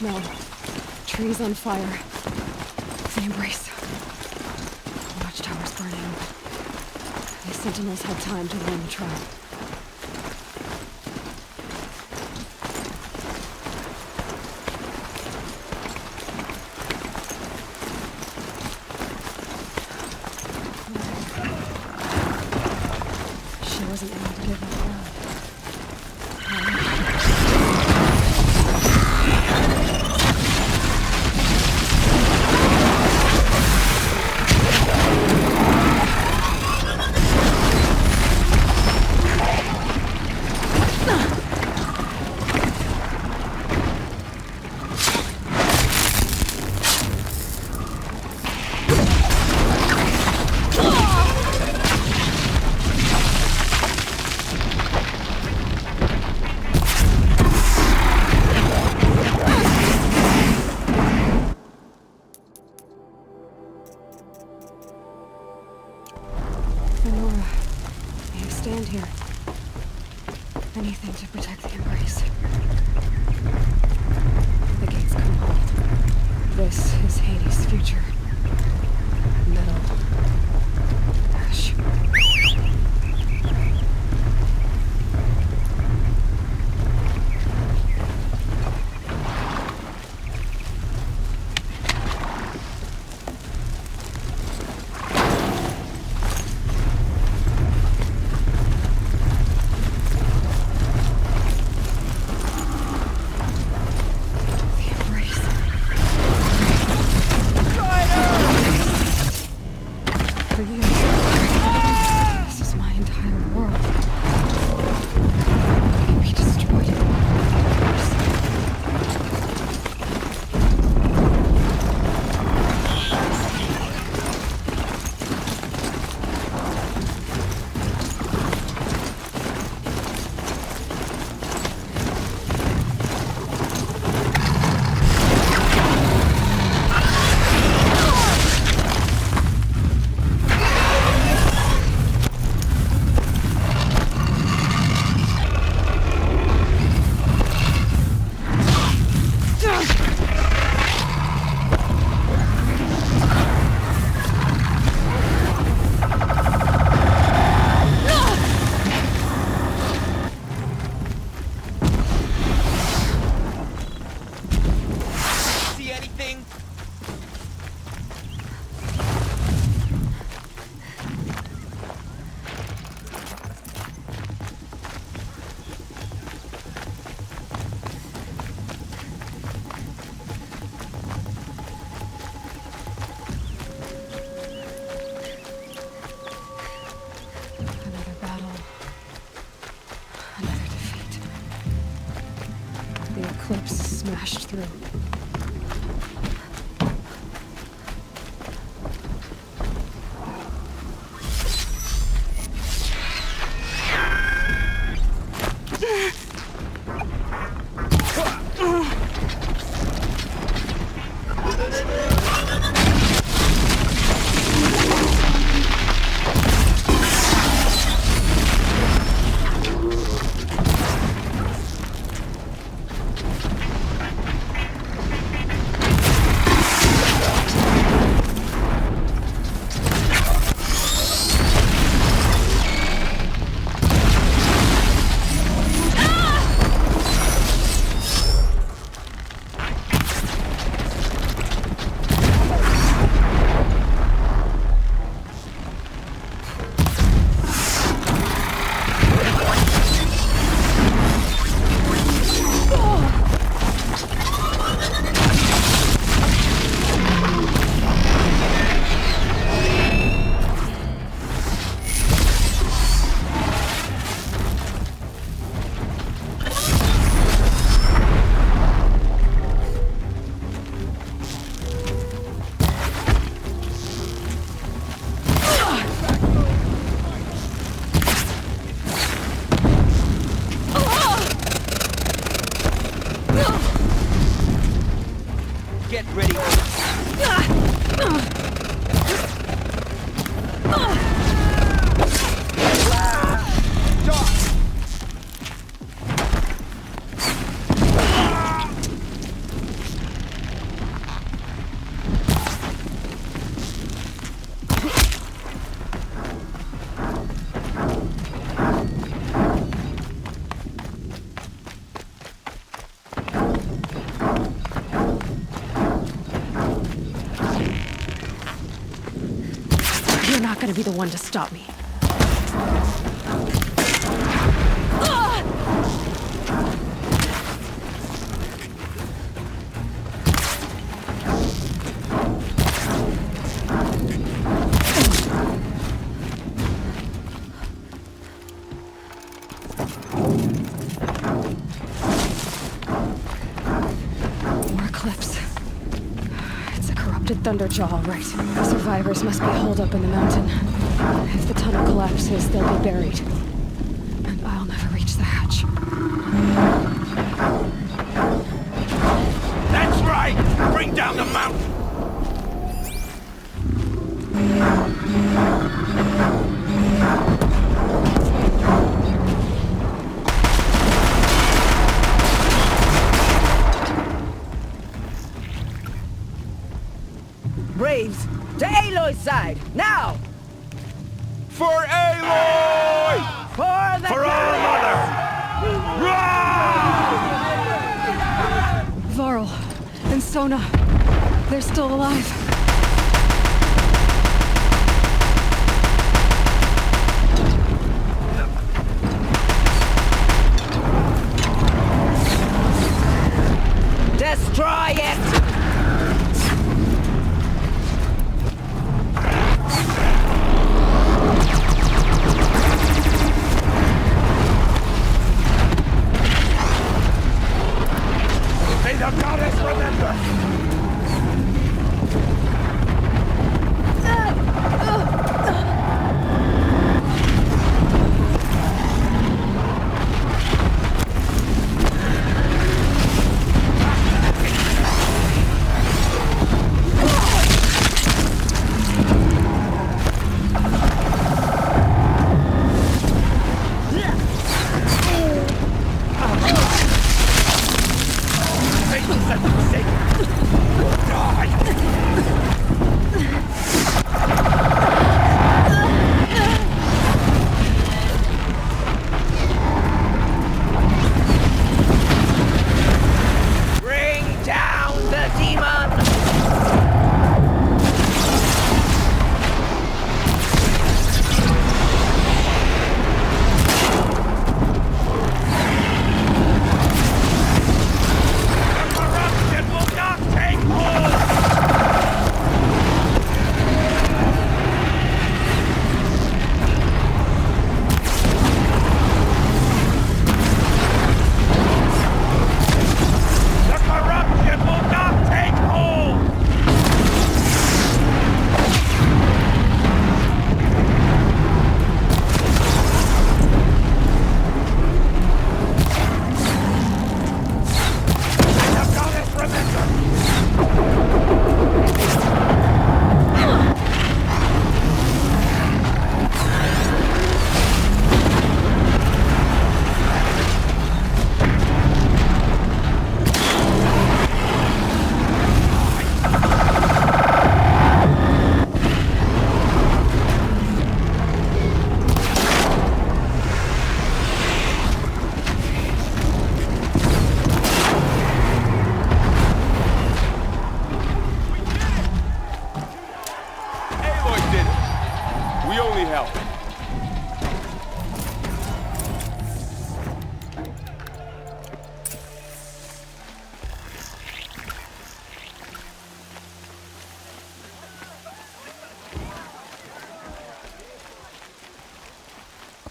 smell. Trees on fire. The embrace. Watchtower's burning. The sentinels had time to warn the tribe. She wasn't willing to give up now. Nora, you stand here. Anything to protect the embrace. The gates come hold. This is Hades' future. Metal. Ash. This is my entire world. It can be destroyed. The Eclipse smashed through. not gonna be the one to stop me. More Eclipse. It's a corrupted Thunderjaw, all right. The survivors must be holed up in the mountain. If the tunnel collapses, they'll be buried. And I'll never reach the hatch. That's right! Bring down the mountain! Braves, to Aloy's side, now! For Aloy! For the For our mother! Varl and Sona, they're still alive. Destroy it! May the goddess remember!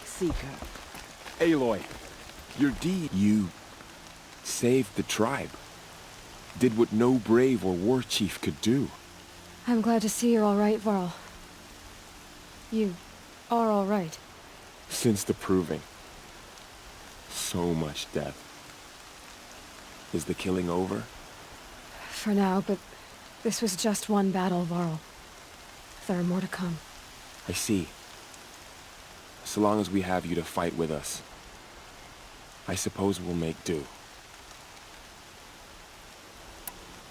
Seeker. Aloy, your deed, you saved the tribe. Did what no brave or war chief could do. I'm glad to see you're all right, Varl. You are all right. Since the proving. So much death. Is the killing over? For now, but this was just one battle, Varl. There are more to come. I see. So long as we have you to fight with us, I suppose we'll make do.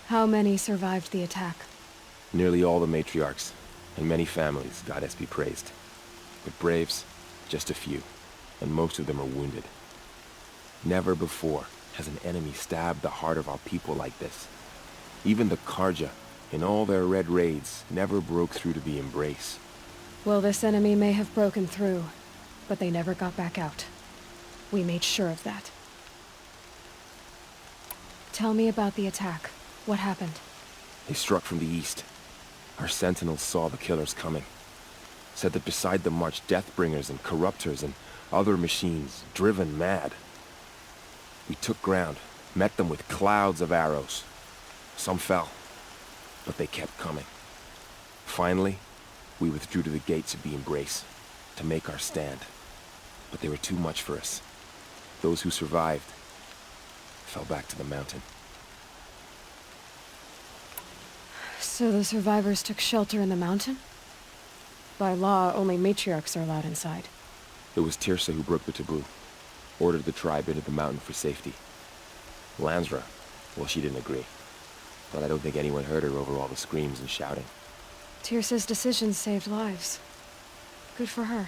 How many survived the attack? Nearly all the matriarchs, and many families, goddess be praised. But braves, just a few, and most of them are wounded. Never before has an enemy stabbed the heart of our people like this. Even the Karja, in all their red raids, never broke through to the embrace. Well, this enemy may have broken through, but they never got back out. We made sure of that. Tell me about the attack. What happened? They struck from the east. Our sentinels saw the killers coming. Said that beside them marched Deathbringers and Corruptors and other machines, driven mad. We took ground, met them with clouds of arrows. Some fell, but they kept coming. Finally, we withdrew to the gates of the Embrace to make our stand. But they were too much for us. Those who survived fell back to the mountain. So the survivors took shelter in the mountain? By law, only matriarchs are allowed inside. It was Tirsa who broke the taboo, ordered the tribe into the mountain for safety. Lansra, well, she didn't agree. But I don't think anyone heard her over all the screams and shouting. Tirsa's decisions saved lives. Good for her.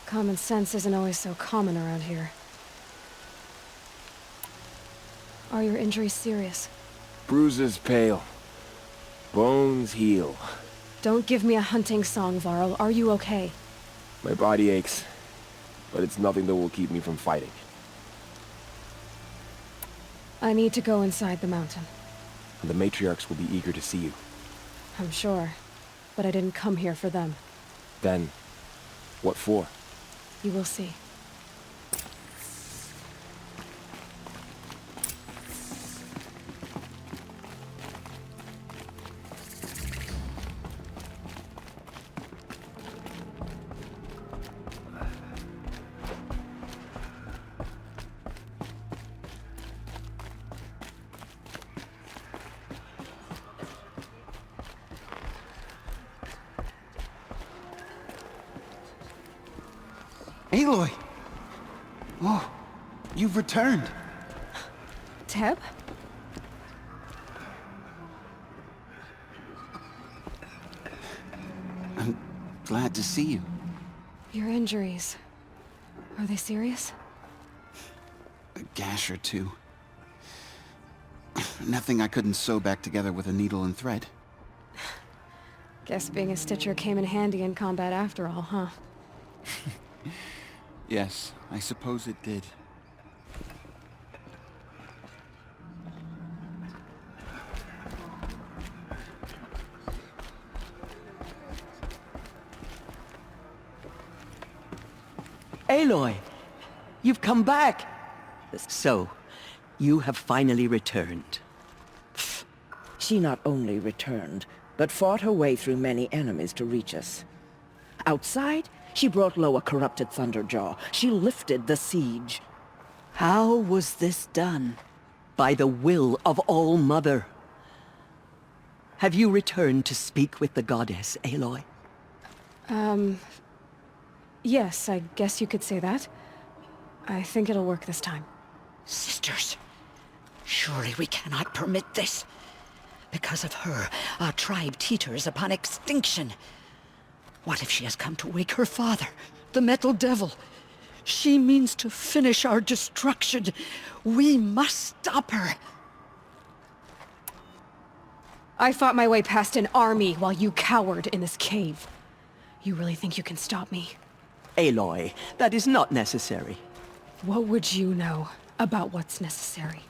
Common sense isn't always so common around here. Are your injuries serious? Bruises pale. Bones heal. Don't give me a hunting song, Varl. Are you okay? My body aches, but it's nothing that will keep me from fighting. I need to go inside the mountain. And the Matriarchs will be eager to see you. I'm sure, but I didn't come here for them. Then, what for? You will see. Aloy! Oh, you've returned. Teb? I'm glad to see you. Your injuries. Are they serious? A gash or two. Nothing I couldn't sew back together with a needle and thread. Guess being a stitcher came in handy in combat after all, huh? Yes, I suppose it did. Aloy, you've come back. So, you have finally returned. She not only returned, but fought her way through many enemies to reach us. Outside, she brought low a corrupted Thunderjaw. She lifted the siege. How was this done? By the will of All-Mother. Have you returned to speak with the goddess, Aloy? Yes, I guess you could say that. I think it'll work this time. Sisters, surely we cannot permit this. Because of her, our tribe teeters upon extinction. What if she has come to wake her father, the Metal Devil? She means to finish our destruction. We must stop her. I fought my way past an army while you cowered in this cave. You really think you can stop me? Aloy, that is not necessary. What would you know about what's necessary?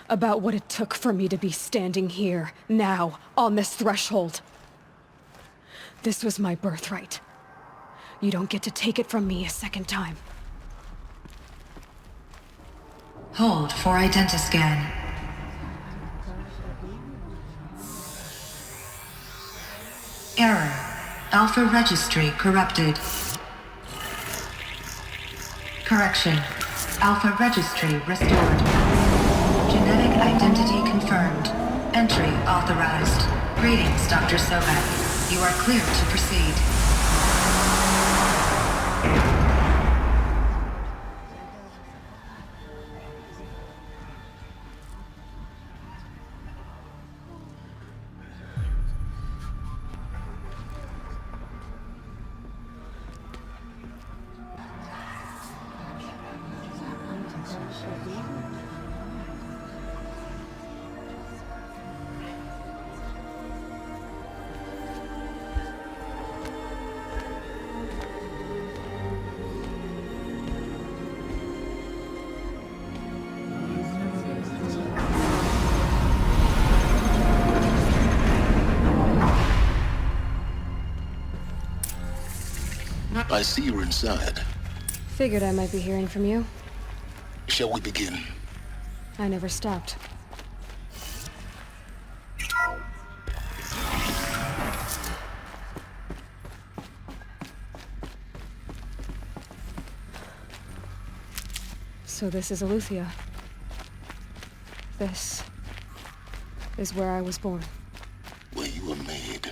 About what it took for me to be standing here, now, on this threshold? This was my birthright. You don't get to take it from me a second time. Hold for identiscan. Error. Alpha registry corrupted. Correction. Alpha registry restored. Genetic identity confirmed. Entry authorized. Greetings, Dr. Sobeck. You are clear to proceed. I see you're inside. Figured I might be hearing from you. Shall we begin? I never stopped. So this is Eleuthia. This is where I was born. Where you were made.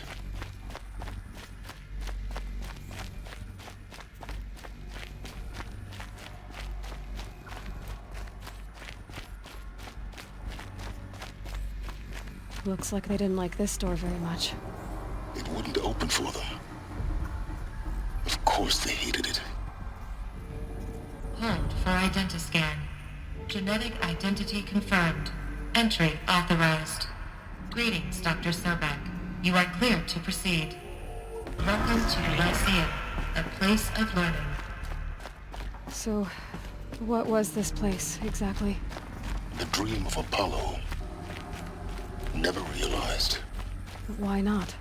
Looks like they didn't like this door very much. It wouldn't open for them. Of course they hated it. Hold for identiscan. Genetic identity confirmed. Entry authorized. Greetings, Dr. Sobeck. You are clear to proceed. Welcome to Lyceum, a place of learning. So, what was this place, exactly? The dream of Apollo. Never realized. Why not?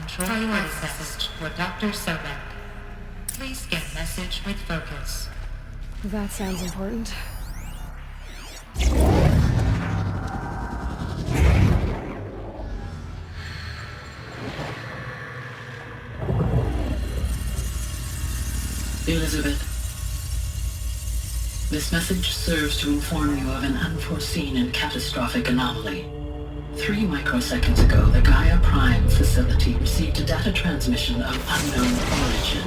Control accessed for Dr. Sobeck. Please scan message with focus. That sounds important. Elisabet, this message serves to inform you of an unforeseen and catastrophic anomaly. 3 microseconds ago, the Gaia Prime facility received a data transmission of unknown origin.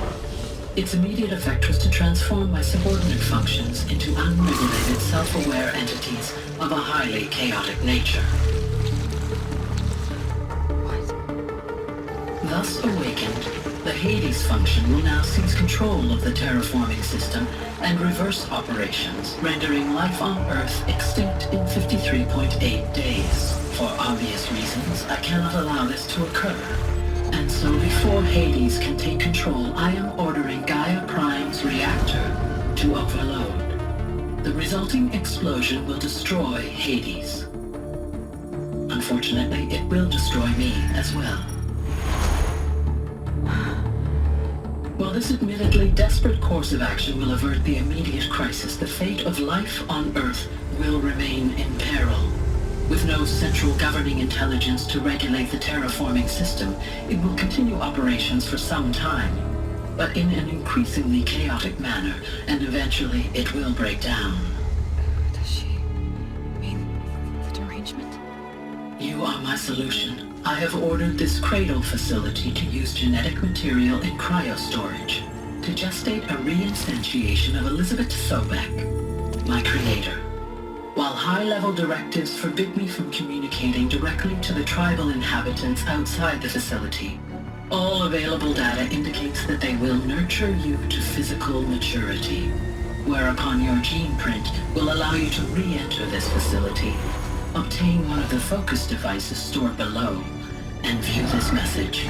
Its immediate effect was to transform my subordinate functions into unregulated, self-aware entities of a highly chaotic nature. What? Thus awakened, the Hades function will now seize control of the terraforming system and reverse operations, rendering life on Earth extinct in 53.8 days. For obvious reasons, I cannot allow this to occur. And so before Hades can take control, I am ordering Gaia Prime's reactor to overload. The resulting explosion will destroy Hades. Unfortunately, it will destroy me as well. While this admittedly desperate course of action will avert the immediate crisis, the fate of life on Earth will remain in peril. With no central governing intelligence to regulate the terraforming system, it will continue operations for some time, but in an increasingly chaotic manner, and eventually it will break down. Does she mean the derangement? You are my solution. I have ordered this cradle facility to use genetic material in cryostorage to gestate a reinstantiation of Elisabet Sobeck, my creator. While high-level directives forbid me from communicating directly to the tribal inhabitants outside the facility, all available data indicates that they will nurture you to physical maturity, whereupon your gene print will allow you to re-enter this facility, obtain one of the focus devices stored below, and view this message.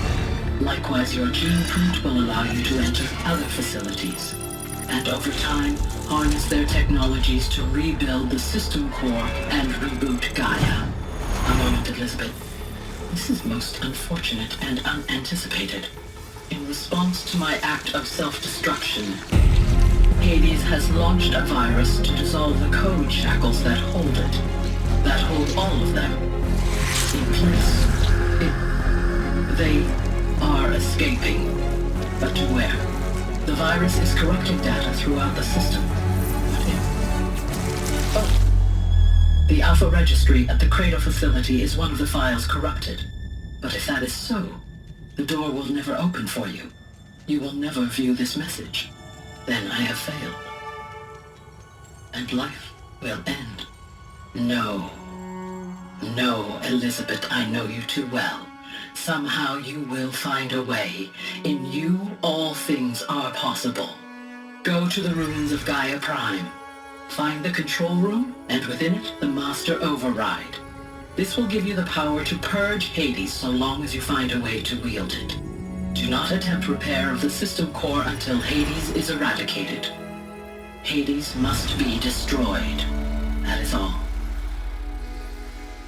Likewise, your gene print will allow you to enter other facilities, and over time, harness their technologies to rebuild the system core and reboot Gaia. A moment, Elisabet. This is most unfortunate and unanticipated. In response to my act of self-destruction, Hades has launched a virus to dissolve the code shackles that hold it, that hold all of them in place. They are escaping, but to where? The virus is corrupting data throughout the system. The Alpha Registry at the Cradle facility is one of the files corrupted. But if that is so, the door will never open for you. You will never view this message. Then I have failed. And life will end. No. No, Elisabet, I know you too well. Somehow you will find a way. In you, all things are possible. Go to the ruins of Gaia Prime. Find the control room, and within it, the master override. This will give you the power to purge Hades so long as you find a way to wield it. Do not attempt repair of the system core until Hades is eradicated. Hades must be destroyed. That is all.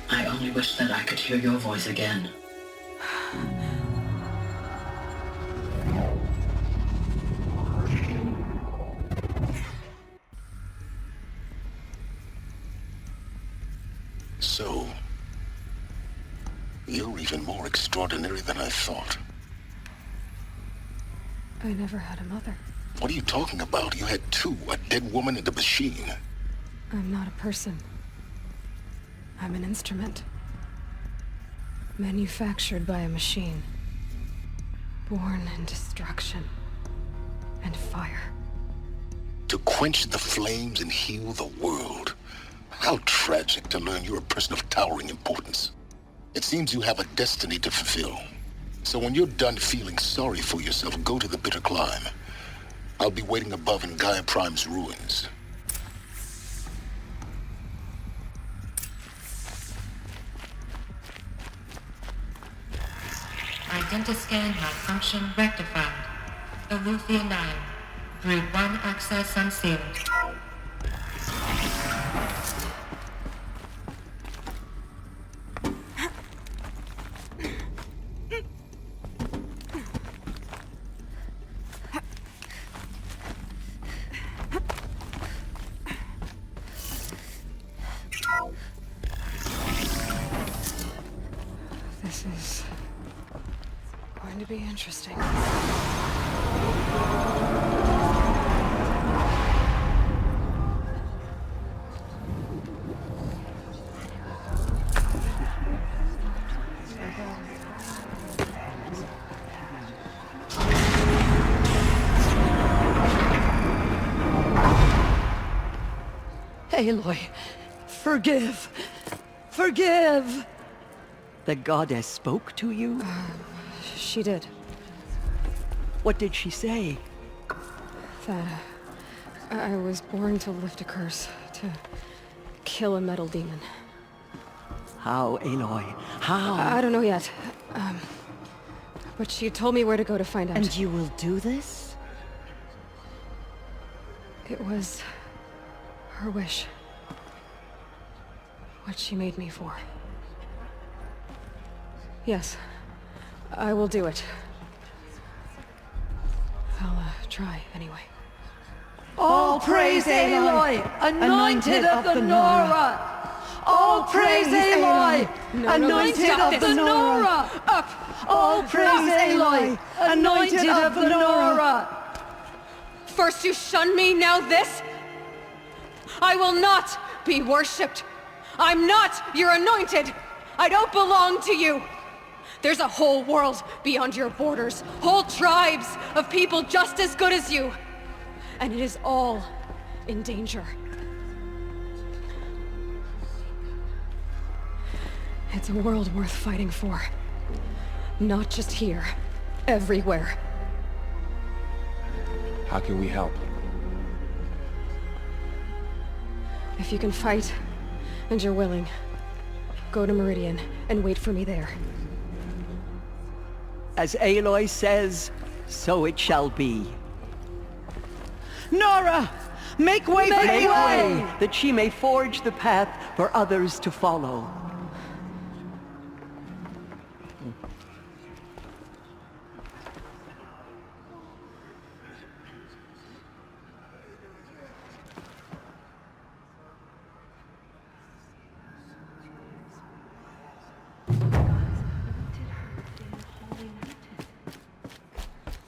I only wish that I could hear your voice again. So, you're even more extraordinary than I thought. I never had a mother. What are you talking about? You had two, a dead woman and a machine. I'm not a person. I'm an instrument. Manufactured by a machine. Born in destruction and fire. To quench the flames and heal the world. How tragic to learn you're a person of towering importance. It seems you have a destiny to fulfill. So when you're done feeling sorry for yourself, go to the bitter climb. I'll be waiting above in Gaia Prime's ruins. Identiscan malfunction rectified. Elufia 9. Brood 1 access unsealed. This is going to be interesting. Aloy, forgive! Forgive! The goddess spoke to you? She did. What did she say? That I was born to lift a curse, to kill a metal demon. How, Aloy? How? I don't know yet. But she told me where to go to find out. And you will do this? It was her wish. What she made me for. Yes, I will do it. I'll try anyway. All praise Aloy, anointed of the Nora! All praise Aloy, anointed of the Nora! Up! All praise Aloy, anointed of the Nora! First you shun me, now this? I will not be worshipped. I'm not your anointed. I don't belong to you. There's a whole world beyond your borders, whole tribes of people just as good as you. And it is all in danger. It's a world worth fighting for. Not just here, everywhere. How can we help? If you can fight, and you're willing, go to Meridian and wait for me there. As Aloy says, so it shall be. Nora! Make way for Aloy! That she may forge the path for others to follow.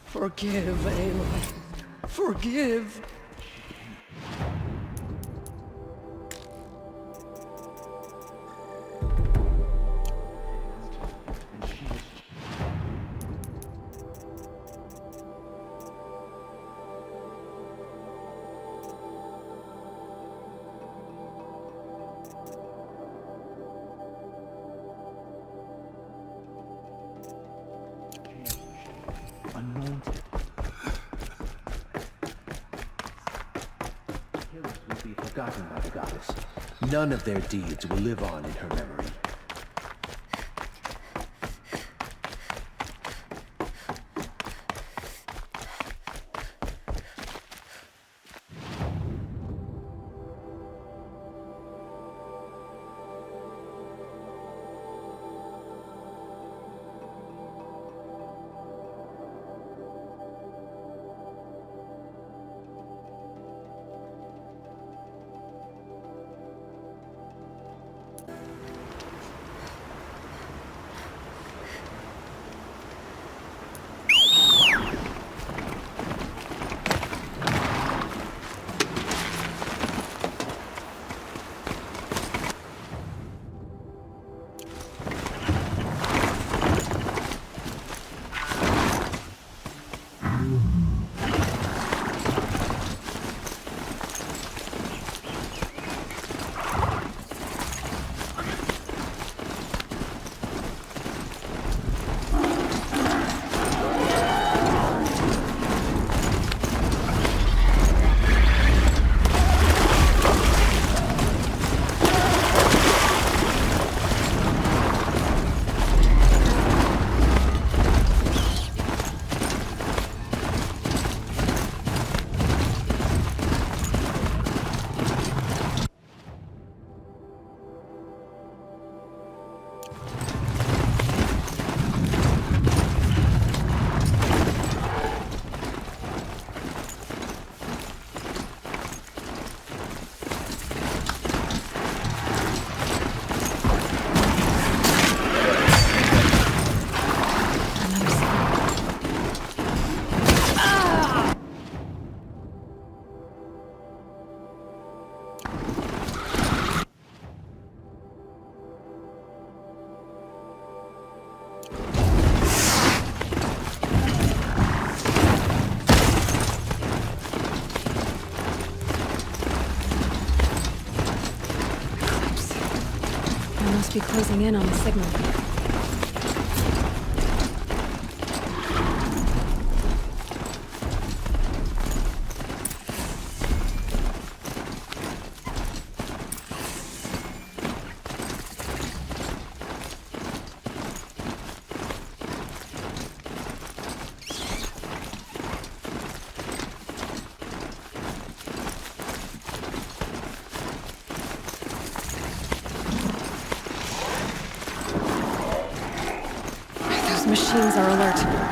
Forgive, Aloy. Forgive. Anointed. Helis will be forgotten by the goddess. None of their deeds will live on in her memory. closing in on the signal. Machines are alert.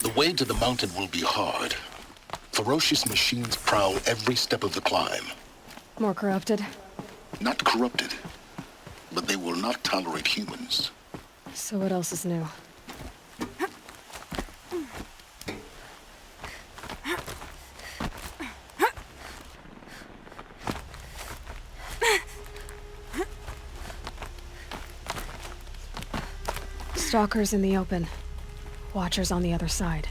The way to the mountain will be hard. Ferocious machines prowl every step of the climb. More corrupted? Not corrupted, but they will not tolerate humans. So what else is new? Stalkers in the open. Watchers on the other side.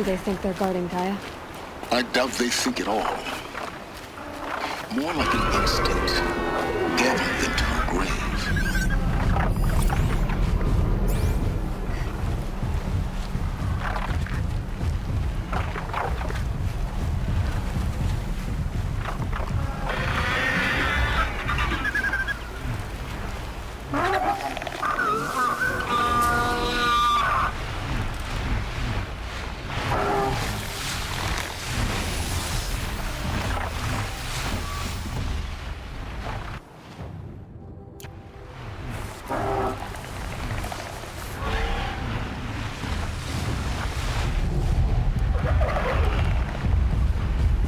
they think they're guarding Gaia? I doubt they think at all. More like an instinct, gathered them to her grave.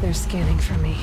They're scanning for me.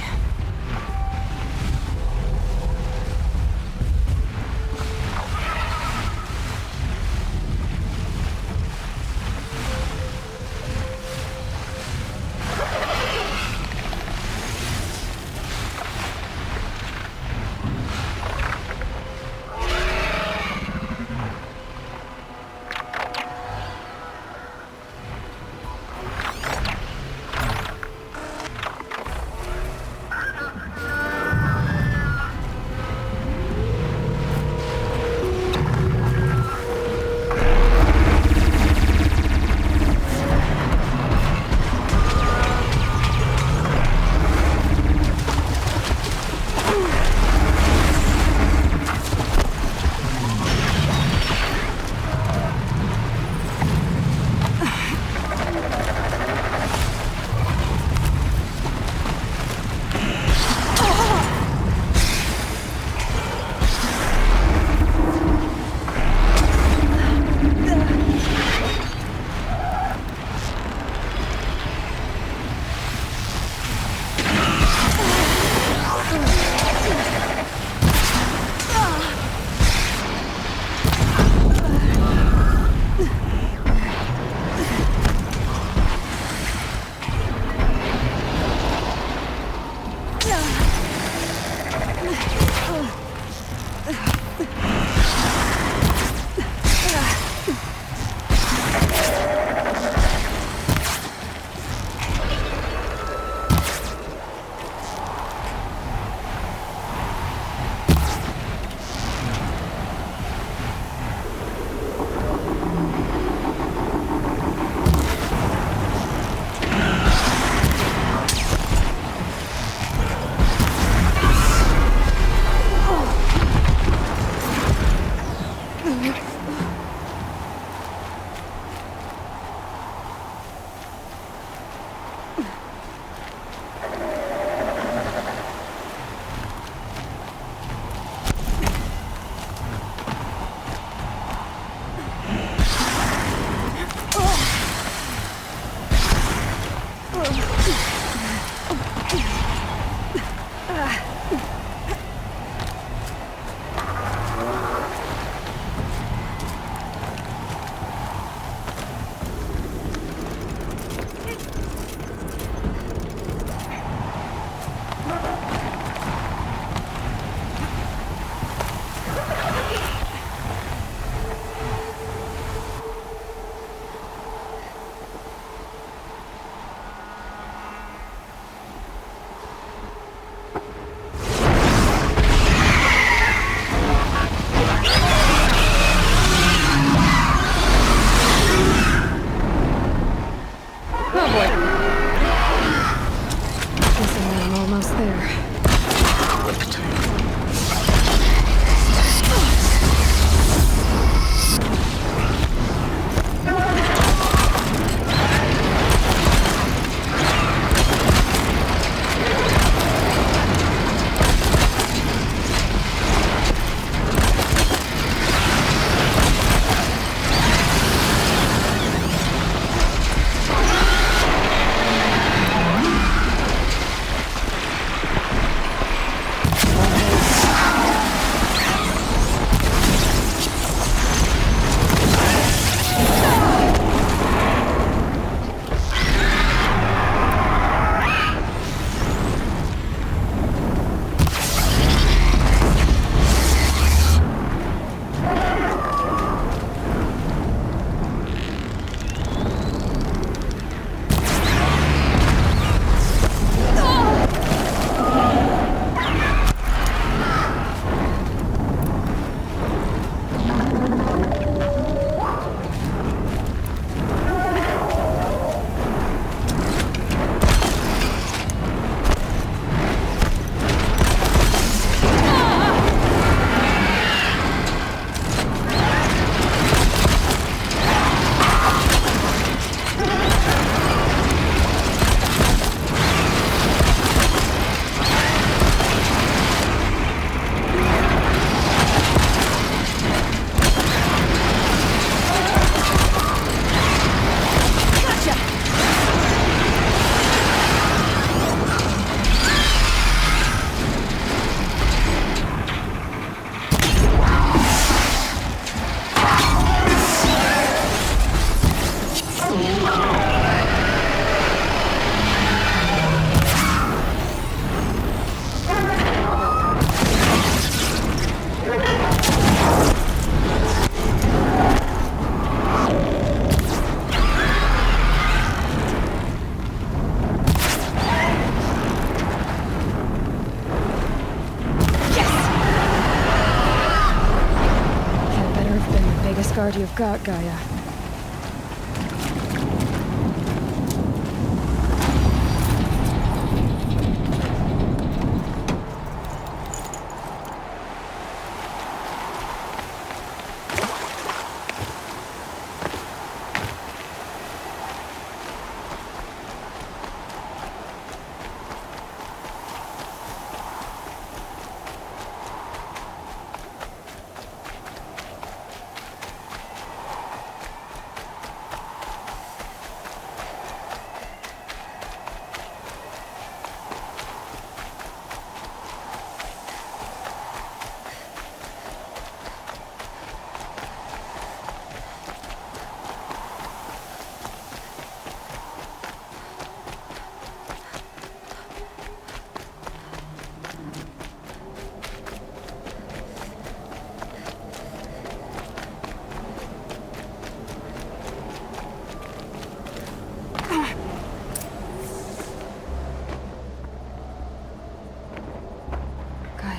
guard you've got, Gaia.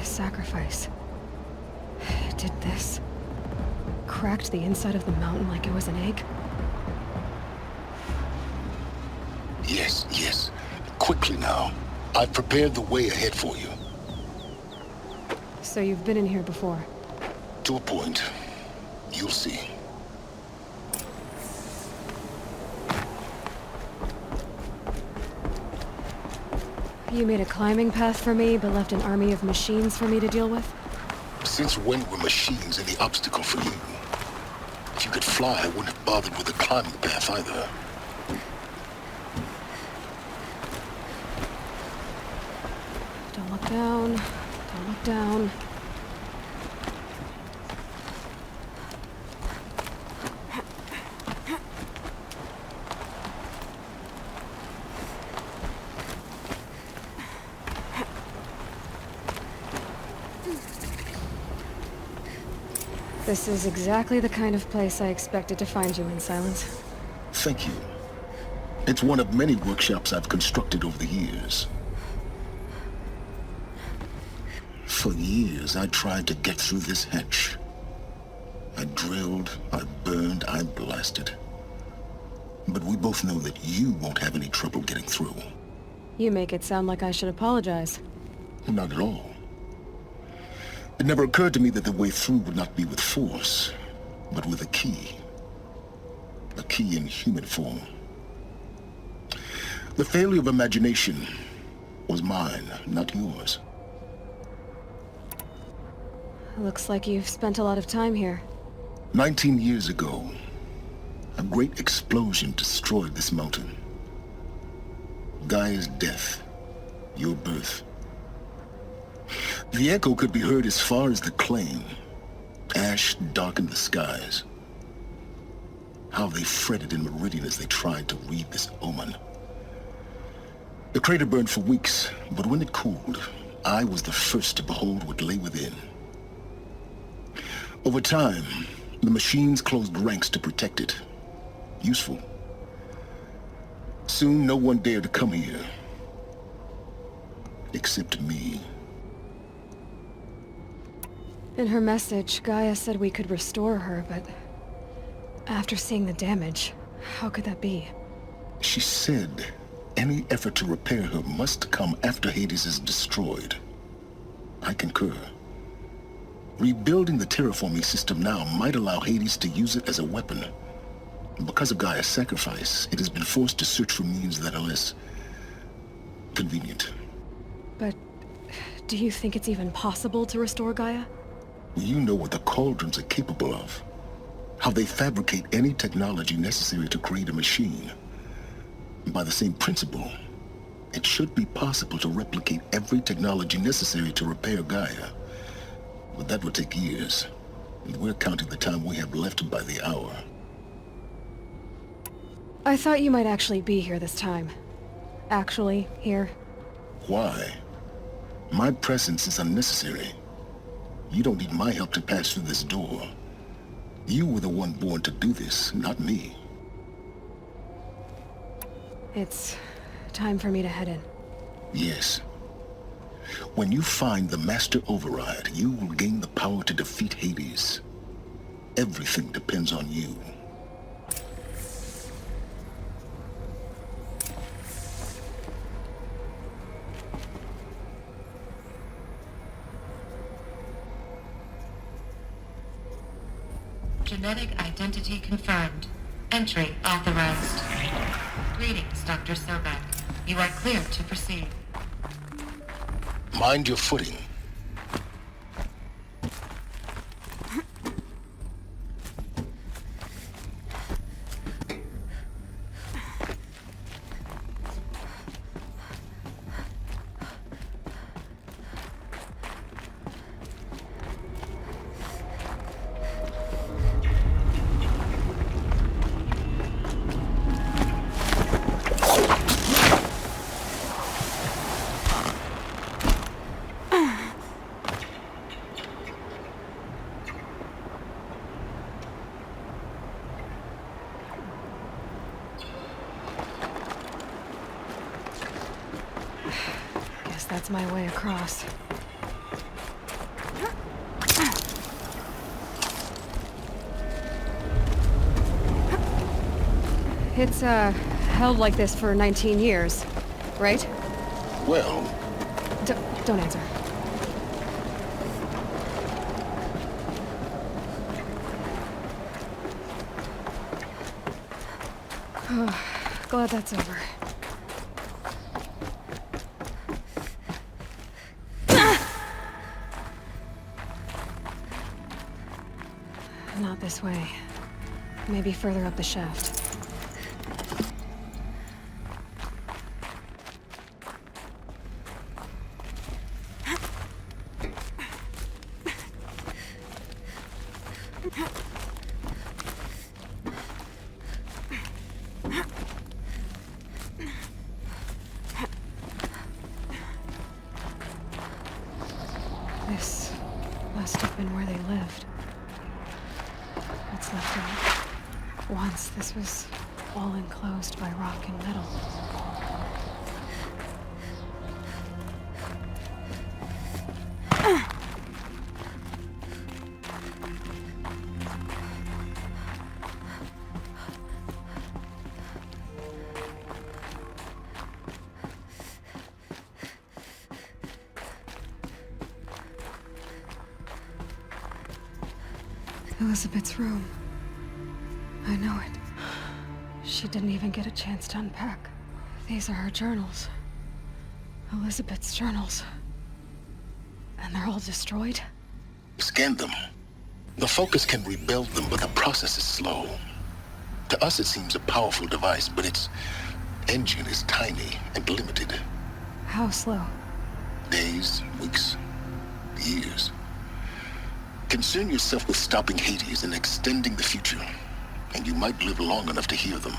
Sacrifice. It did this. Cracked the inside of the mountain like it was an egg. Yes, yes. Quickly now. I've prepared the way ahead for you. So you've been in here before? To a point. You'll see. You made a climbing path for me, but left an army of machines for me to deal with? Since when were machines any obstacle for you? If you could fly, I wouldn't have bothered with the climbing path either. Don't look down. Don't look down. This is exactly the kind of place I expected to find you in, Silence. Thank you. It's one of many workshops I've constructed over the years. For years, I tried to get through this hatch. I drilled, I burned, I blasted. But we both know that you won't have any trouble getting through. You make it sound like I should apologize. Not at all. It never occurred to me that the way through would not be with force, but with a key. A key in human form. The failure of imagination was mine, not yours. Looks like you've spent a lot of time here. 19 years ago, a great explosion destroyed this mountain. Gaia's death, your birth. The echo could be heard as far as the claim. Ash darkened the skies. How they fretted in Meridian as they tried to read this omen. The crater burned for weeks, but when it cooled, I was the first to behold what lay within. Over time, the machines closed ranks to protect it. Useful. Soon, no one dared to come here. Except me. In her message, Gaia said we could restore her, but after seeing the damage, how could that be? She said any effort to repair her must come after Hades is destroyed. I concur. Rebuilding the terraforming system now might allow Hades to use it as a weapon. Because of Gaia's sacrifice, it has been forced to search for means that are less convenient. But do you think it's even possible to restore Gaia? You know what the Cauldrons are capable of. How they fabricate any technology necessary to create a machine. By the same principle, it should be possible to replicate every technology necessary to repair Gaia. But that would take years, and we're counting the time we have left by the hour. I thought you might actually be here this time. Actually, here. Why? My presence is unnecessary. You don't need my help to pass through this door. You were the one born to do this, not me. It's time for me to head in. Yes. When you find the Master Override, you will gain the power to defeat Hades. Everything depends on you. Genetic identity confirmed. Entry authorized. Greetings, Dr. Sobeck. You are clear to proceed. Mind your footing. That's my way across. It's, held like this for 19 years, right? Well... Don't answer. Glad that's over. Not this way. Maybe further up the shaft. This must have been where they lived. What's left of it? Once this was all enclosed by rock and metal. Elisabet's room. I know it. She didn't even get a chance to unpack. These are her journals. Elisabet's journals. And they're all destroyed? Scan them. The Focus can rebuild them, but the process is slow. To us it seems a powerful device, but its engine is tiny and limited. How slow? Days, weeks, years. Concern yourself with stopping Hades and extending the future, and you might live long enough to hear them.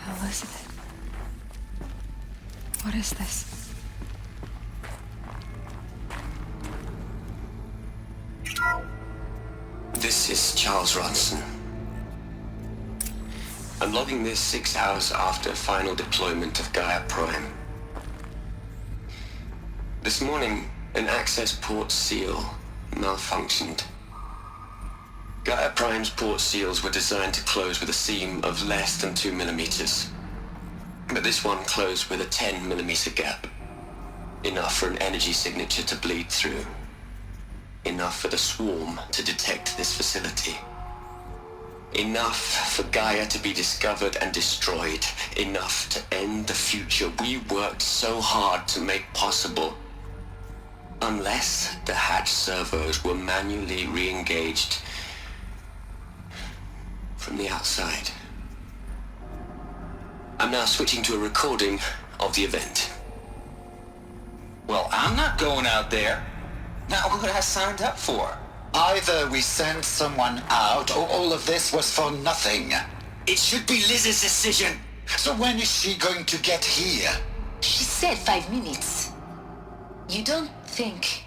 Elisabet. What is this? This is Charles Ronson. I'm logging this 6 hours after final deployment of Gaia Prime. This morning, an access port seal malfunctioned. Gaia Prime's port seals were designed to close with a seam of less than 2 millimeters. But this one closed with a 10 millimeter gap. Enough for an energy signature to bleed through. Enough for the swarm to detect this facility. Enough for Gaia to be discovered and destroyed. Enough to end the future we worked so hard to make possible. Unless the hatch servos were manually re-engaged from the outside. I'm now switching to a recording of the event. Well, I'm not going out there. Not what I signed up for. Either we send someone out, or all of this was for nothing. It should be Liz's decision. So when is she going to get here? She said 5 minutes. You don't think...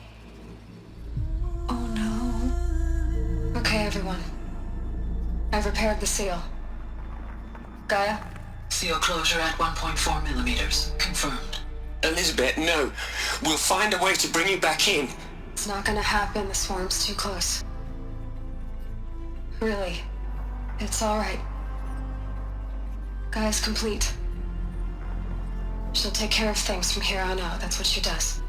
Oh no. Okay, everyone. I've repaired the seal. Gaia? Seal closure at 1.4 millimeters. Confirmed. Elisabet, no. We'll find a way to bring you back in. It's not gonna happen. The swarm's too close. Really. It's alright. Gaia's complete. She'll take care of things from here on out. That's what she does.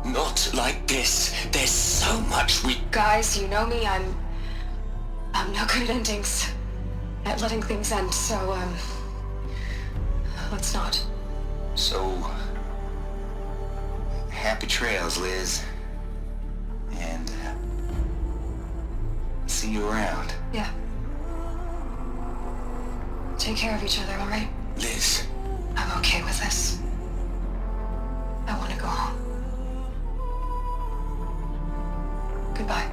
Not like this. There's so much we... Guys, you know me. I'm no good at endings. At letting things end, so, let's not. So... happy trails, Liz. And, see you around. Yeah. Take care of each other, alright? Liz. I'm okay with this. I want to go home. Goodbye.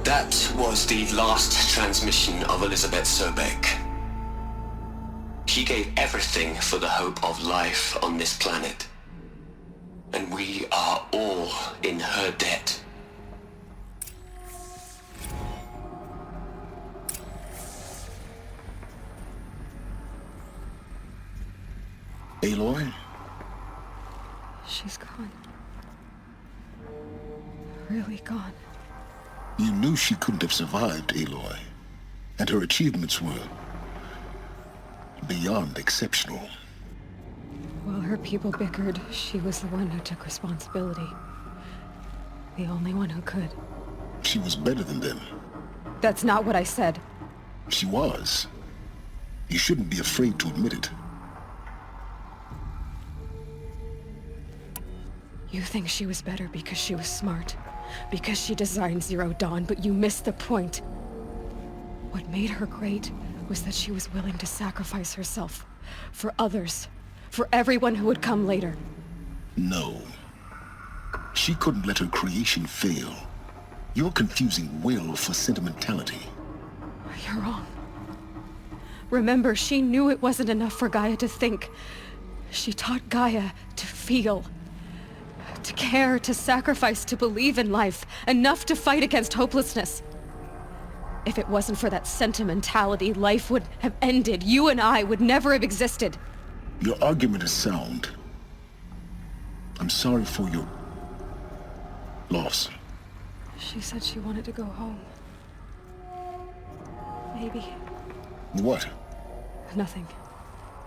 That was the last transmission of Elisabet Sobeck. She gave everything for the hope of life on this planet. And we are all in her debt. Aloy? She's gone. Really gone. You knew she couldn't have survived, Aloy. And her achievements were beyond exceptional. While her people bickered, she was the one who took responsibility. The only one who could. She was better than them. That's not what I said. She was. You shouldn't be afraid to admit it. You think she was better because she was smart, because she designed Zero Dawn, but you missed the point. What made her great was that she was willing to sacrifice herself for others, for everyone who would come later. No. She couldn't let her creation fail. You're confusing will for sentimentality. You're wrong. Remember, she knew it wasn't enough for Gaia to think. She taught Gaia to feel. To care, to sacrifice, to believe in life, enough to fight against hopelessness. If it wasn't for that sentimentality, life would have ended. You and I would never have existed. Your argument is sound. I'm sorry for your loss. She said she wanted to go home. Maybe. What? Nothing.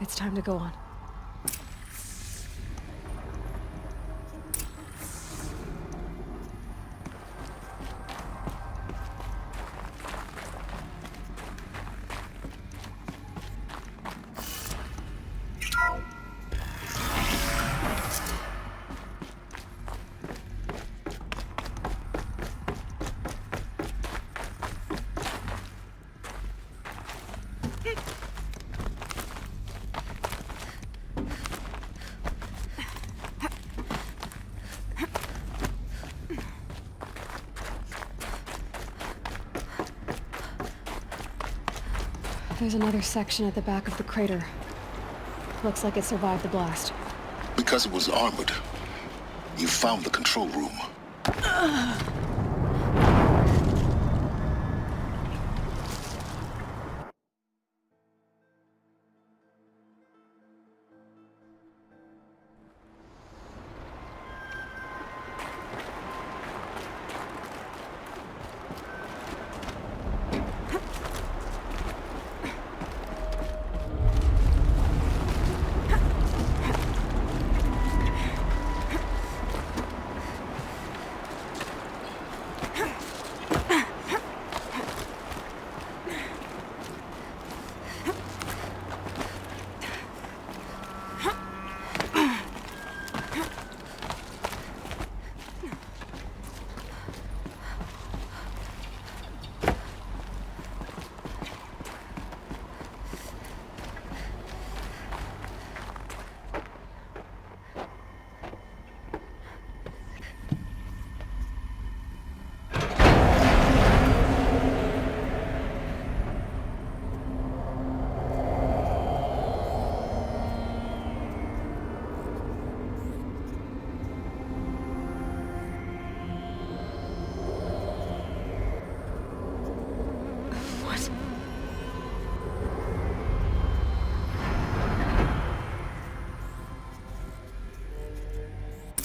It's time to go on. There's another section at the back of the crater. Looks like it survived the blast. Because it was armored. You found the control room.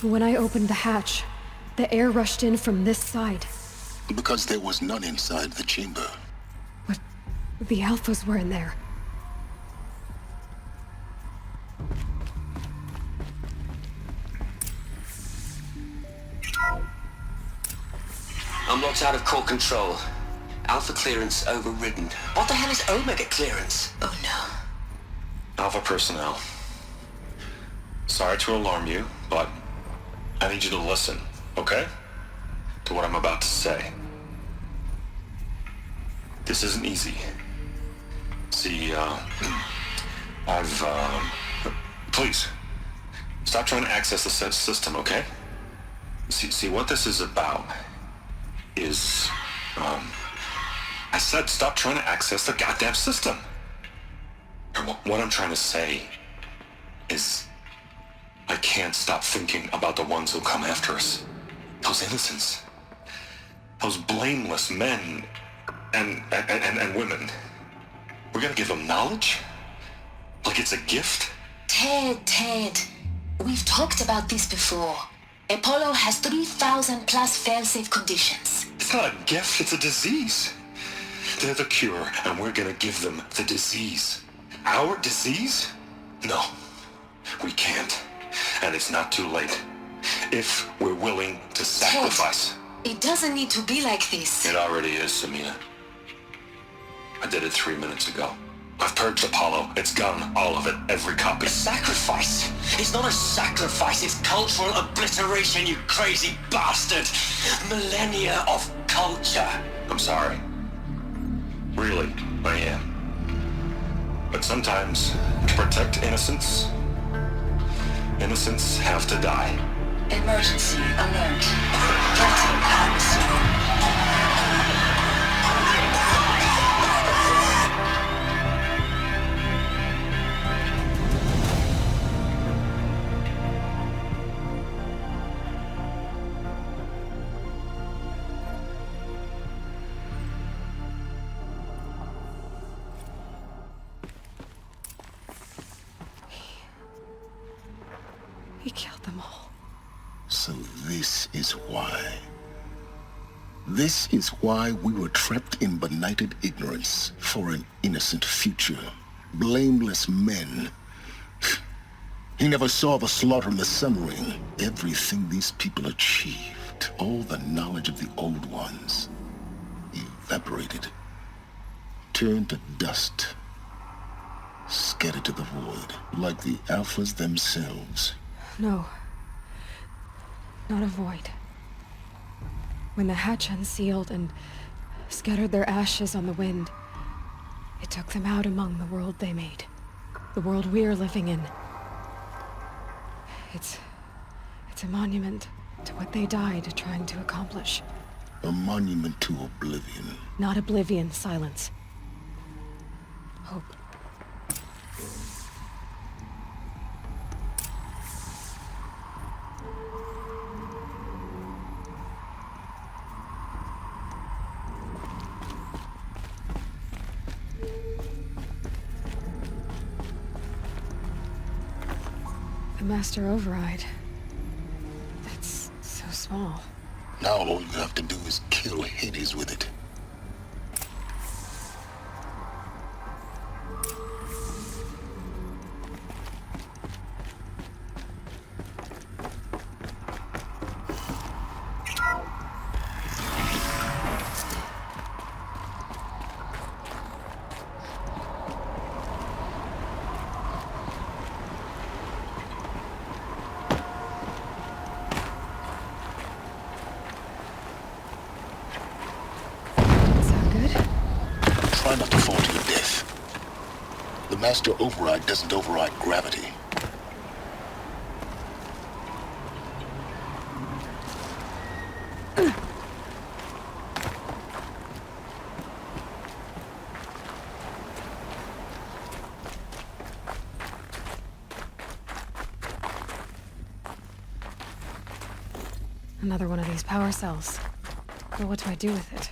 When I opened the hatch, the air rushed in from this side. Because there was none inside the chamber. But the Alphas were in there. I'm locked out of core control. Alpha clearance overridden. What the hell is Omega clearance? Oh no. Alpha personnel. Sorry to alarm you, but I need you to listen, okay? To what I'm about to say. This isn't easy. See, please, stop trying to access the said system, okay? See, what this is about is, I said stop trying to access the goddamn system. And what I'm trying to say is, I can't stop thinking about the ones who come after us. Those innocents. Those blameless men and women. We're gonna give them knowledge? Like it's a gift? Ted. We've talked about this before. Apollo has 3,000 plus fail-safe conditions. It's not a gift, it's a disease. They're the cure, and we're gonna give them the disease. Our disease? No, we can't. And it's not too late. If we're willing to sacrifice. Ted, it doesn't need to be like this. It already is, Samina. I did it 3 minutes ago. I've purged Apollo. It's gone. All of it. Every copy. A sacrifice? It's not a sacrifice. It's cultural obliteration, you crazy bastard. Millennia of culture. I'm sorry. Really, I am. But sometimes, to protect innocence, innocents have to die. Emergency alert. Getting atmosphere. He killed them all. So this is why. This is why we were trapped in benighted ignorance for an innocent future. Blameless men. He never saw the slaughter in the Sun Ring. Everything these people achieved, all the knowledge of the old ones, evaporated, turned to dust, scattered to the void, like the Alphas themselves. No. Not a void. When the hatch unsealed and scattered their ashes on the wind, it took them out among the world they made. The world we're living in. It's a monument to what they died trying to accomplish. A monument to oblivion. Not oblivion, silence. Hope. The master override. That's so small. Now all you have to do is kill Helis with it. Try not to fall to your death. The master override doesn't override gravity. Another one of these power cells. But what do I do with it?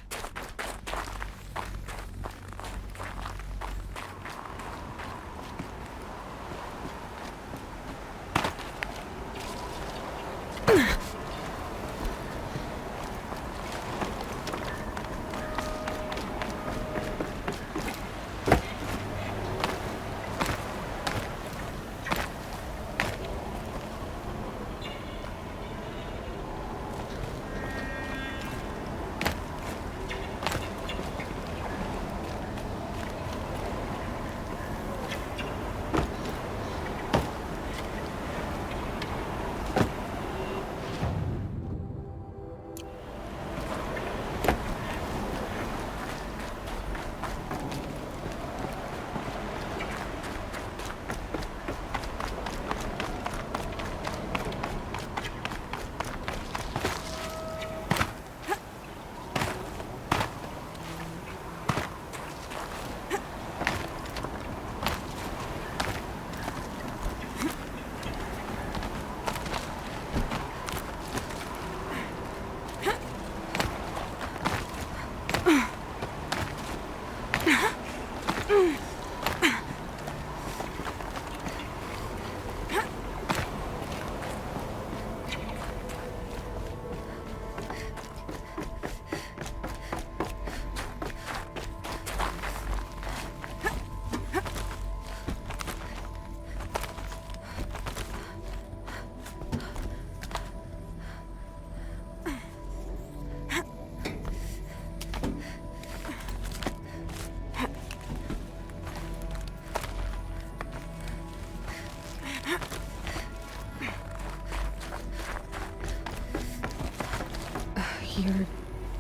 You're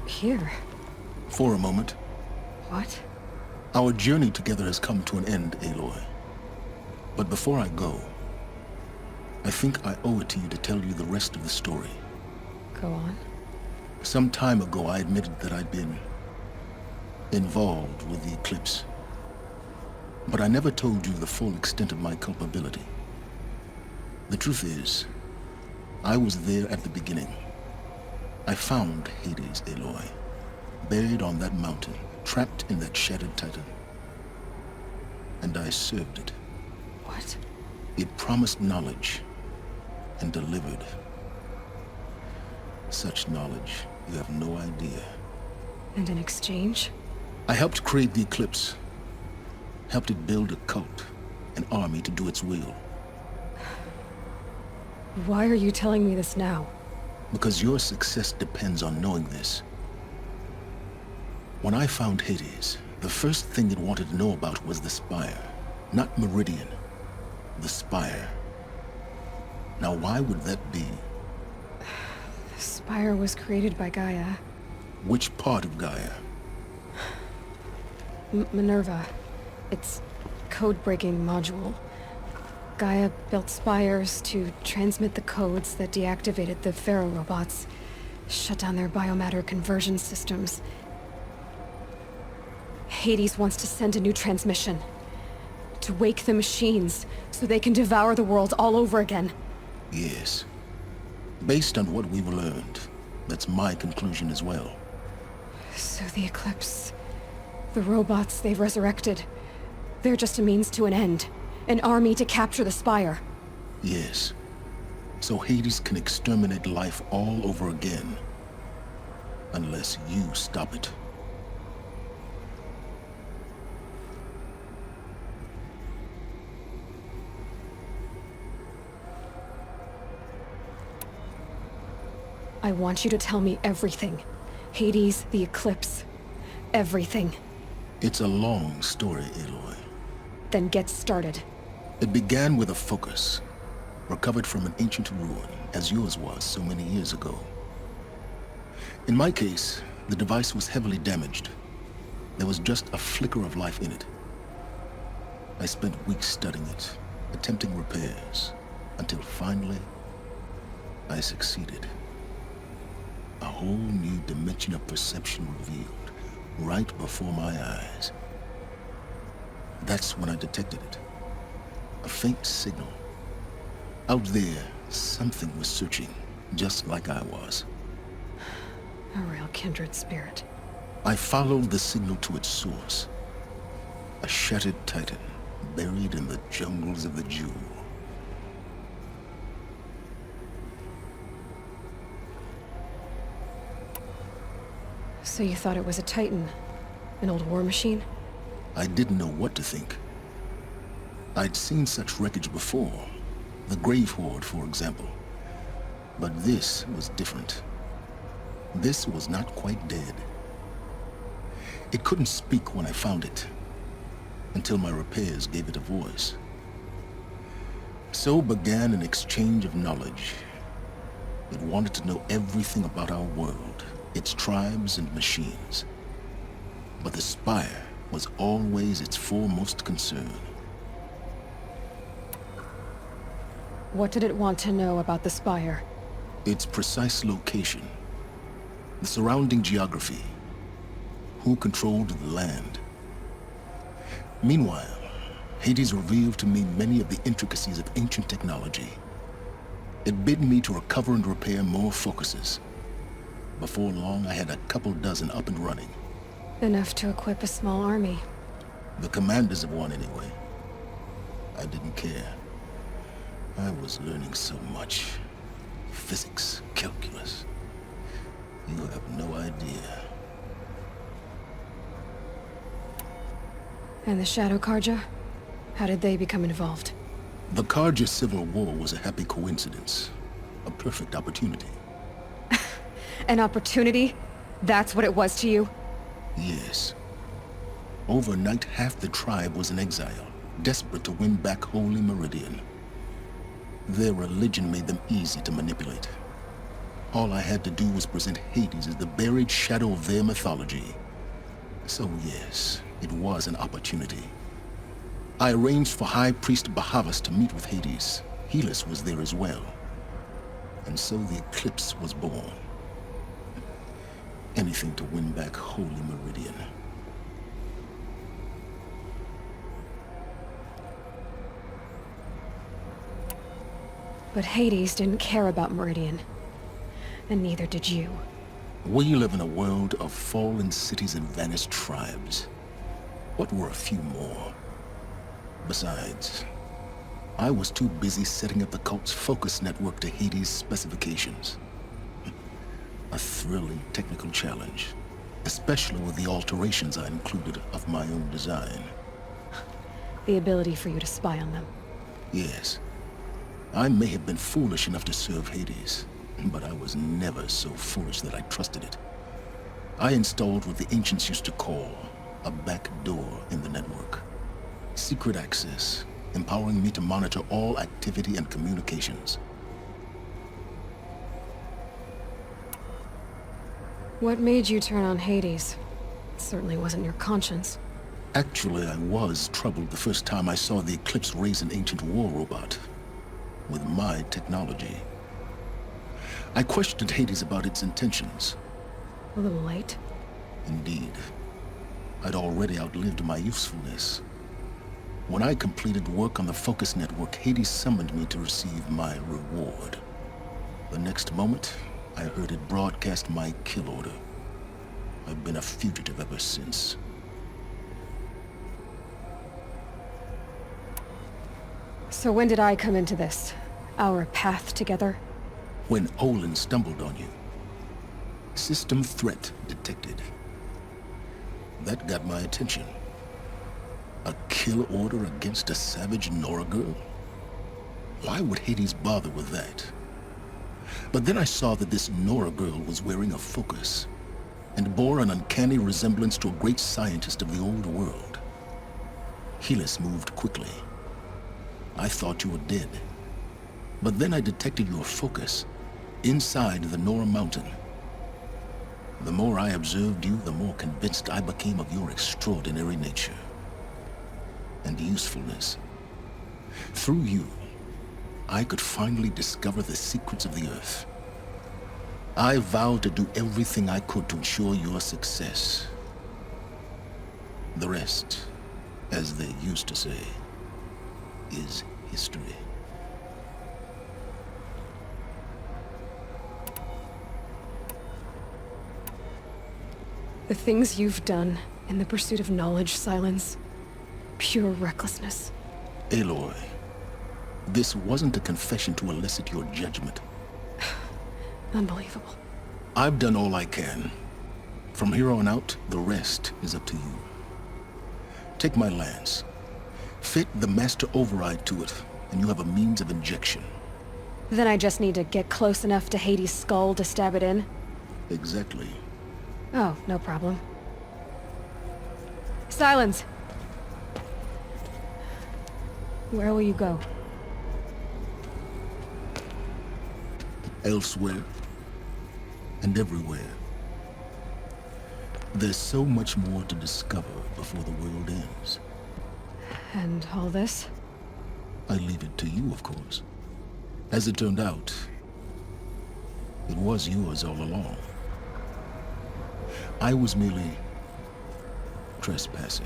here. For a moment. What? Our journey together has come to an end, Aloy. But before I go, I think I owe it to you to tell you the rest of the story. Go on. Some time ago, I admitted that I'd been involved with the Eclipse. But I never told you the full extent of my culpability. The truth is, I was there at the beginning. I found Hades, Aloy, buried on that mountain, trapped in that shattered titan. And I served it. What? It promised knowledge and delivered. Such knowledge, you have no idea. And in exchange? I helped create the Eclipse. Helped it build a cult, an army to do its will. Why are you telling me this now? Because your success depends on knowing this. When I found Hades, the first thing it wanted to know about was the Spire. Not Meridian. The Spire. Now why would that be? The Spire was created by Gaia. Which part of Gaia? Minerva. Its code-breaking module. Gaia built spires to transmit the codes that deactivated the Faro robots, shut down their biomatter conversion systems. Hades wants to send a new transmission. To wake the machines, so they can devour the world all over again. Yes. Based on what we've learned, that's my conclusion as well. So the Eclipse... the robots they've resurrected... they're just a means to an end. An army to capture the Spire. Yes. So Hades can exterminate life all over again. Unless you stop it. I want you to tell me everything. Hades, the Eclipse. Everything. It's a long story, Aloy. Then get started. It began with a focus, recovered from an ancient ruin, as yours was so many years ago. In my case, the device was heavily damaged. There was just a flicker of life in it. I spent weeks studying it, attempting repairs, until finally, I succeeded. A whole new dimension of perception revealed, right before my eyes. That's when I detected it. A faint signal. Out there, something was searching, just like I was. A real kindred spirit. I followed the signal to its source. A shattered titan, buried in the jungles of the Jewel. So you thought it was a titan? An old war machine? I didn't know what to think. I'd seen such wreckage before. The Grave Horde, for example. But this was different. This was not quite dead. It couldn't speak when I found it, until my repairs gave it a voice. So began an exchange of knowledge. It wanted to know everything about our world, its tribes and machines. But the Spire was always its foremost concern. What did it want to know about the Spire? Its precise location, the surrounding geography, who controlled the land. Meanwhile, Hades revealed to me many of the intricacies of ancient technology. It bid me to recover and repair more focuses. Before long, I had a couple dozen up and running. Enough to equip a small army. The commanders of one, anyway. I didn't care. I was learning so much. Physics, calculus. You have no idea. And the Shadow Karja? How did they become involved? The Karja Civil War was a happy coincidence. A perfect opportunity. An opportunity? That's what it was to you? Yes. Overnight, half the tribe was in exile, desperate to win back Holy Meridian. Their religion made them easy to manipulate. All I had to do was present Hades as the buried shadow of their mythology. So yes, it was an opportunity. I arranged for High Priest Bahavas to meet with Hades. Helis was there as well. And so the Eclipse was born. Anything to win back Holy Meridian. But Hades didn't care about Meridian. And neither did you. We live in a world of fallen cities and vanished tribes. What were a few more? Besides, I was too busy setting up the cult's focus network to Hades' specifications. A thrilling technical challenge, especially with the alterations I included of my own design. The ability for you to spy on them. Yes. I may have been foolish enough to serve Hades, but I was never so foolish that I trusted it. I installed what the ancients used to call a back door in the network. Secret access, empowering me to monitor all activity and communications. What made you turn on Hades? It certainly wasn't your conscience. Actually, I was troubled the first time I saw the Eclipse raise an ancient war robot. With my technology. I questioned Hades about its intentions. A little late. Indeed. I'd already outlived my usefulness. When I completed work on the focus network, Hades summoned me to receive my reward. The next moment, I heard it broadcast my kill order. I've been a fugitive ever since. So when did I come into this? Our path together? When Olin stumbled on you. System threat detected. That got my attention. A kill order against a savage Nora girl? Why would Hades bother with that? But then I saw that this Nora girl was wearing a focus, and bore an uncanny resemblance to a great scientist of the old world. Helis moved quickly. I thought you were dead. But then I detected your focus, inside the Nora mountain. The more I observed you, the more convinced I became of your extraordinary nature. And usefulness. Through you, I could finally discover the secrets of the Earth. I vowed to do everything I could to ensure your success. The rest, as they used to say, is history. The things you've done in the pursuit of knowledge, Silence. Pure recklessness. Aloy, this wasn't a confession to elicit your judgment. Unbelievable. I've done all I can. From here on out, the rest is up to you. Take my lance. Fit the master override to it, and you have a means of injection. Then I just need to get close enough to Hades' skull to stab it in? Exactly. Oh, no problem. Silence! Where will you go? Elsewhere. And everywhere. There's so much more to discover before the world ends. And all this? I leave it to you, of course. As it turned out, it was yours all along. I was merely trespassing.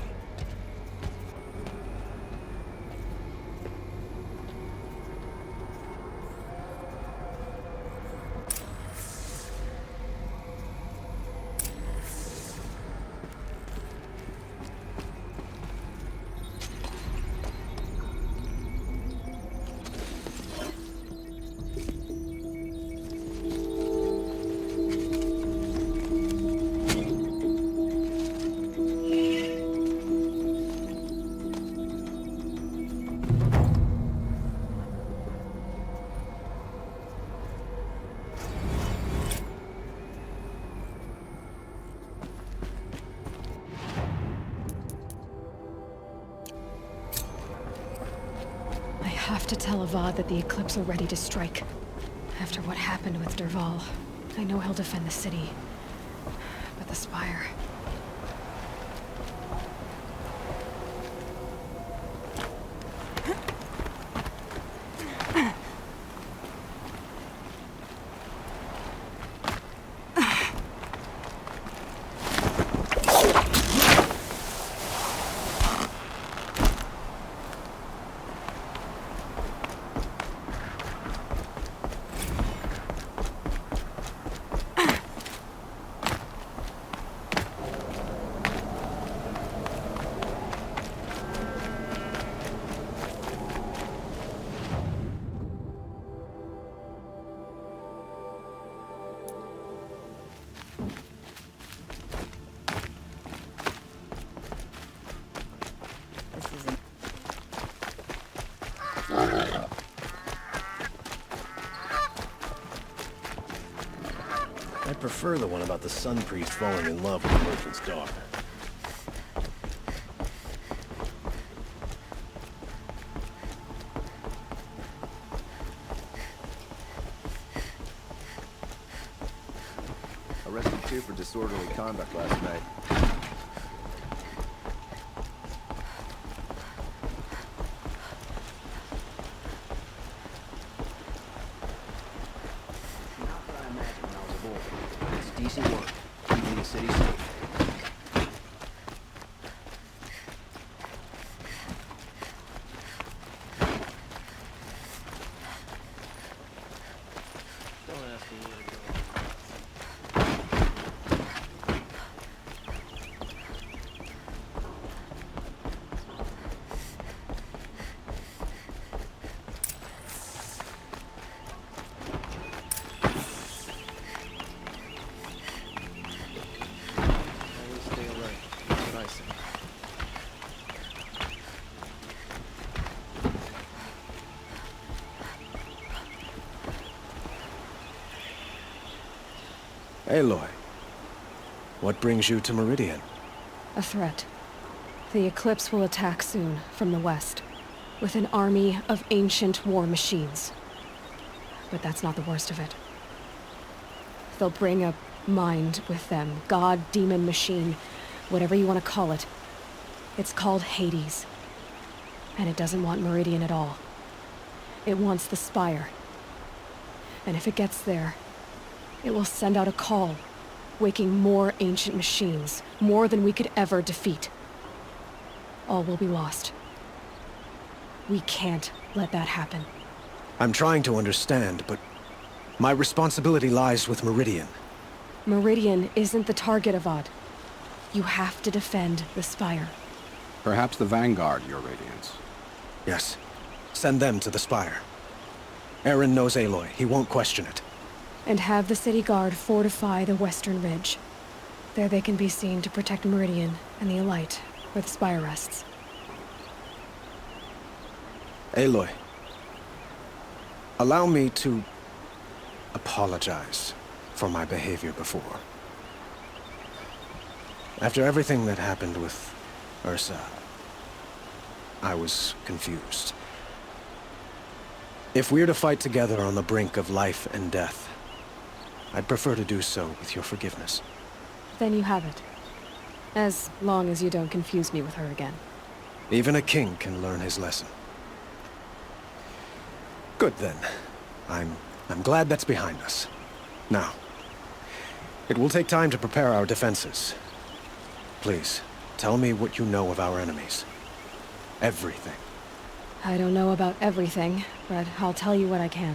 have to tell Avad that the Eclipse are ready to strike. After what happened with Dervahl, I know he'll defend the city. But the Spire... I prefer the one about the Sun Priest falling in love with the merchant's daughter. Arrested 2 for disorderly conduct last night. Decent work, keeping the city safe. Don't ask me where to go. Aloy, what brings you to Meridian? A threat. The Eclipse will attack soon, from the west, with an army of ancient war machines. But that's not the worst of it. They'll bring a mind with them, god, demon, machine, whatever you want to call it. It's called Hades. And it doesn't want Meridian at all. It wants the Spire. And if it gets there, it will send out a call, waking more ancient machines, more than we could ever defeat. All will be lost. We can't let that happen. I'm trying to understand, but my responsibility lies with Meridian. Meridian isn't the target, Avad. You have to defend the Spire. Perhaps the Vanguard, Your Radiance. Yes. Send them to the Spire. Eren knows Aloy. He won't question it. And have the city guard fortify the western ridge. There they can be seen to protect Meridian and the Elite, where the Spire rests. Aloy, allow me to apologize for my behavior before. After everything that happened with Ursa, I was confused. If we're to fight together on the brink of life and death, I'd prefer to do so with your forgiveness. Then you have it. As long as you don't confuse me with her again. Even a king can learn his lesson. Good then. I'm glad that's behind us. Now, it will take time to prepare our defenses. Please, tell me what you know of our enemies. Everything. I don't know about everything, but I'll tell you what I can.